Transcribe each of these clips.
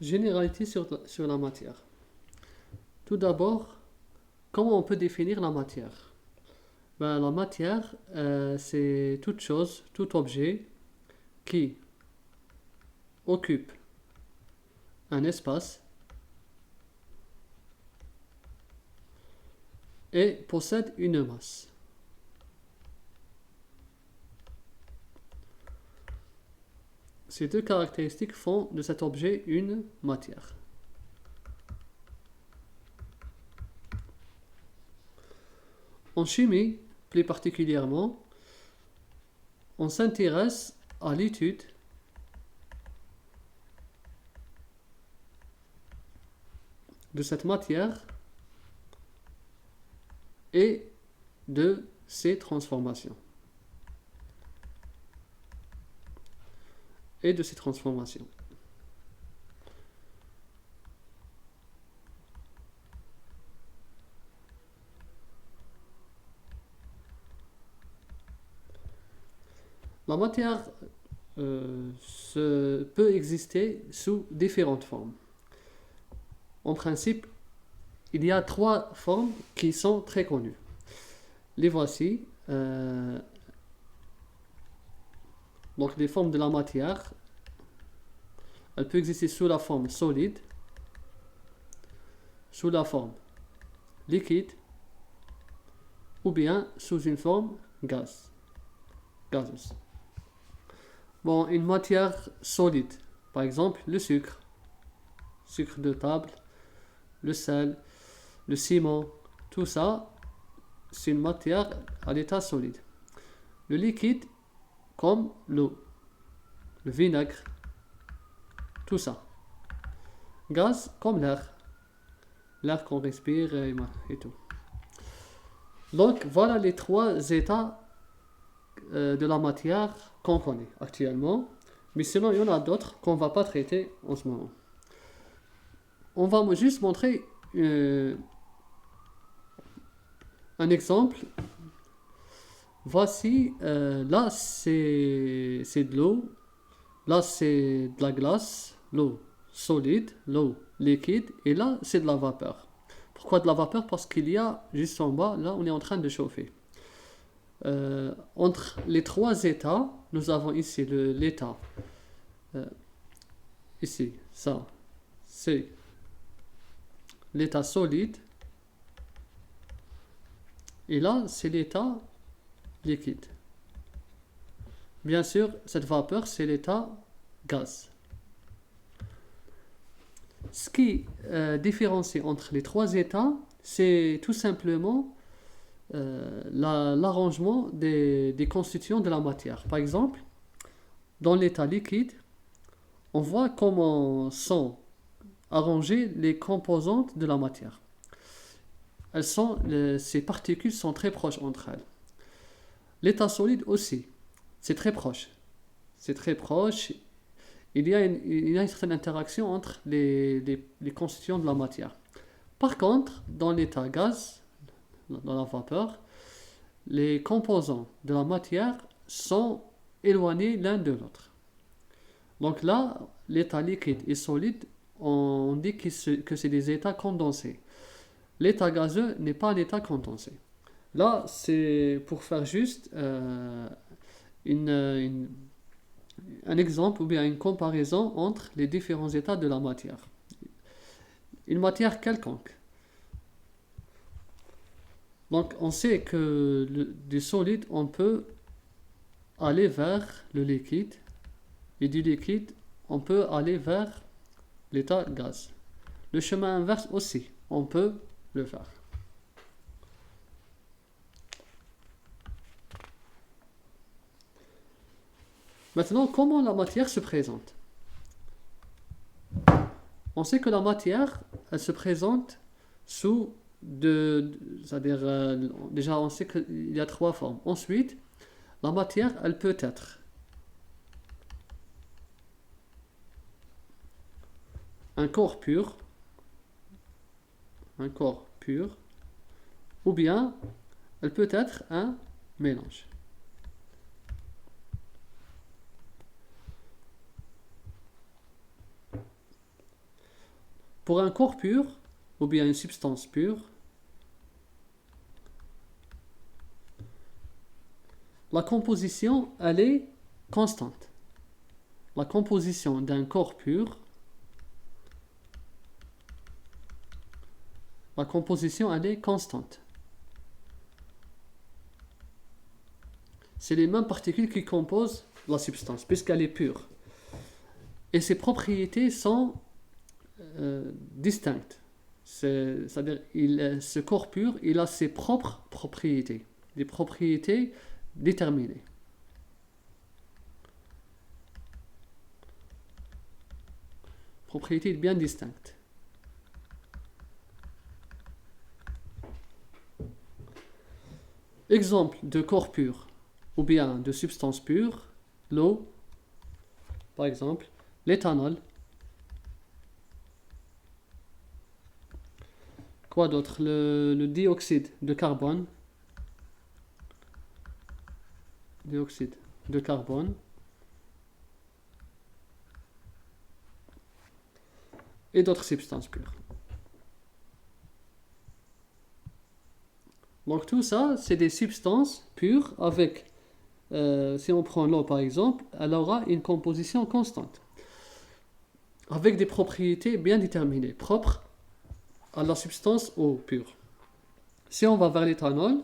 Généralité sur la matière. Tout d'abord, comment on peut définir la matière? La matière, c'est toute chose, tout objet qui occupe un espace et possède une masse. Ces deux caractéristiques font de cet objet une matière. En chimie, plus particulièrement, on s'intéresse à l'étude de cette matière et de ses transformations. La matière peut exister sous différentes formes. En principe, il y a trois formes qui sont très connues. Les voici. Donc les formes de la matière, elle peut exister sous la forme solide, sous la forme liquide, ou bien sous une forme gazeuse. Bon, une matière solide, par exemple le sucre de table, le sel, le ciment, tout ça, c'est une matière à l'état solide. Le liquide, comme l'eau, le vinaigre, tout ça. Gaz, comme l'air qu'on respire et tout. Donc voilà les trois états de la matière qu'on connaît actuellement, mais sinon il y en a d'autres qu'on ne va pas traiter en ce moment. On va juste montrer un exemple. Voici, là c'est de l'eau, là c'est de la glace, l'eau solide, l'eau liquide, et là c'est de la vapeur. Pourquoi de la vapeur? Parce qu'il y a juste en bas, là on est en train de chauffer. Entre les trois états, nous avons ici l'état, ici, ça, c'est l'état solide, et là c'est l'état liquide. Bien sûr, cette vapeur, c'est l'état gaz. Ce qui différencie entre les trois états, c'est tout simplement l'arrangement des constituants de la matière. Par exemple, dans l'état liquide, on voit comment sont arrangées les composantes de la matière. Ces particules sont très proches entre elles. L'état solide aussi, c'est très proche. Il y a une certaine interaction entre les constituants de la matière. Par contre, dans l'état gaz, dans la vapeur, les composants de la matière sont éloignés l'un de l'autre. Donc là, l'état liquide et solide, on dit que c'est des états condensés. L'état gazeux n'est pas un état condensé. Là, c'est pour faire juste un exemple ou bien une comparaison entre les différents états de la matière. Une matière quelconque. Donc on sait que du solide, on peut aller vers le liquide, et du liquide, on peut aller vers l'état gaz. Le chemin inverse aussi, on peut le faire. Maintenant, comment la matière se présente? On sait que la matière, elle se présente sous c'est-à-dire, déjà on sait qu'il y a trois formes. Ensuite, la matière, elle peut être un corps pur, ou bien elle peut être un mélange. Pour un corps pur, ou bien une substance pure, la composition, elle est constante. La composition d'un corps pur, la composition, elle est constante. C'est les mêmes particules qui composent la substance, puisqu'elle est pure. Et ses propriétés sont distinctes. C'est-à-dire, ce corps pur, il a ses propres propriétés, des propriétés déterminées. Propriétés bien distinctes. Exemple de corps pur, ou bien de substance pure, l'eau, par exemple, l'éthanol. Quoi d'autre? Le dioxyde de carbone. Dioxyde de carbone. Et d'autres substances pures. Donc tout ça, c'est des substances pures avec, si on prend l'eau par exemple, elle aura une composition constante. Avec des propriétés bien déterminées, propres à la substance eau pure. Si on va vers l'éthanol,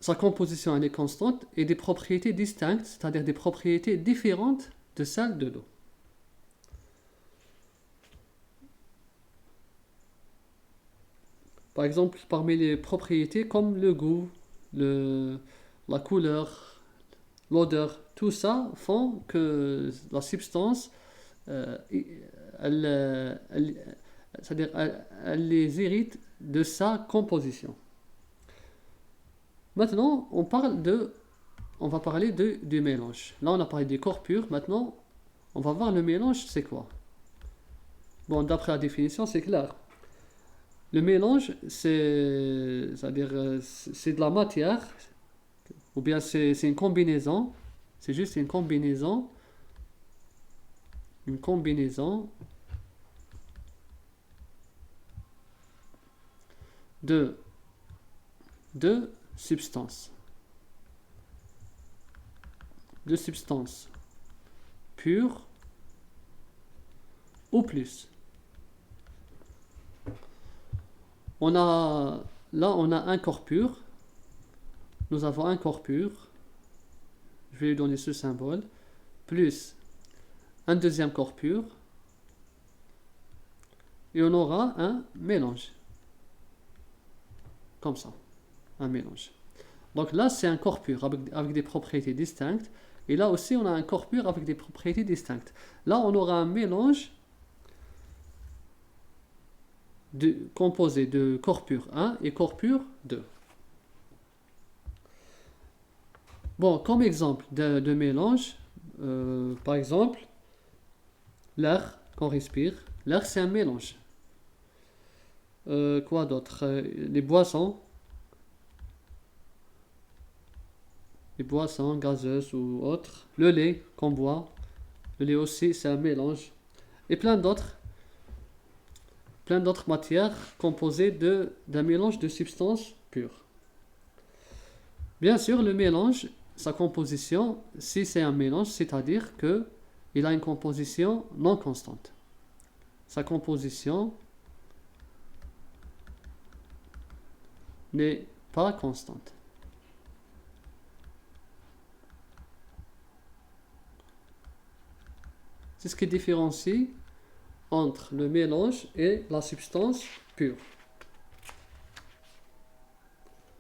sa composition elle est constante et des propriétés distinctes, c'est-à-dire des propriétés différentes de celles de l'eau. Par exemple, parmi les propriétés comme le goût, la couleur, l'odeur, tout ça font que la substance, c'est-à-dire elle les hérite de sa composition. Maintenant, on va parler du mélange. Là, on a parlé des corps purs. Maintenant, on va voir le mélange, c'est quoi? Bon, d'après la définition, c'est clair. Le mélange, c'est-à-dire, c'est de la matière, ou bien c'est une combinaison. C'est juste une combinaison de substances pures ou plus. On a un corps pur. Nous avons un corps pur. Je vais lui donner ce symbole. Plus un deuxième corps pur. Et on aura un mélange. Comme ça. Un mélange. Donc là, c'est un corps pur avec des propriétés distinctes. Et là aussi, on a un corps pur avec des propriétés distinctes. Là, on aura un mélange composé de corps pur 1 et corps pur 2. Bon, comme exemple de mélange, par exemple, l'air qu'on respire. L'air, c'est un mélange. Quoi d'autre? Les boissons gazeuses ou autres. Le lait qu'on boit. Le lait aussi, c'est un mélange. Et plein d'autres matières composées d'un mélange de substances pures. Bien sûr, le mélange, sa composition, si c'est un mélange, c'est-à-dire qu'il a une composition non constante. Sa composition n'est pas constante. C'est ce qui différencie entre le mélange et la substance pure.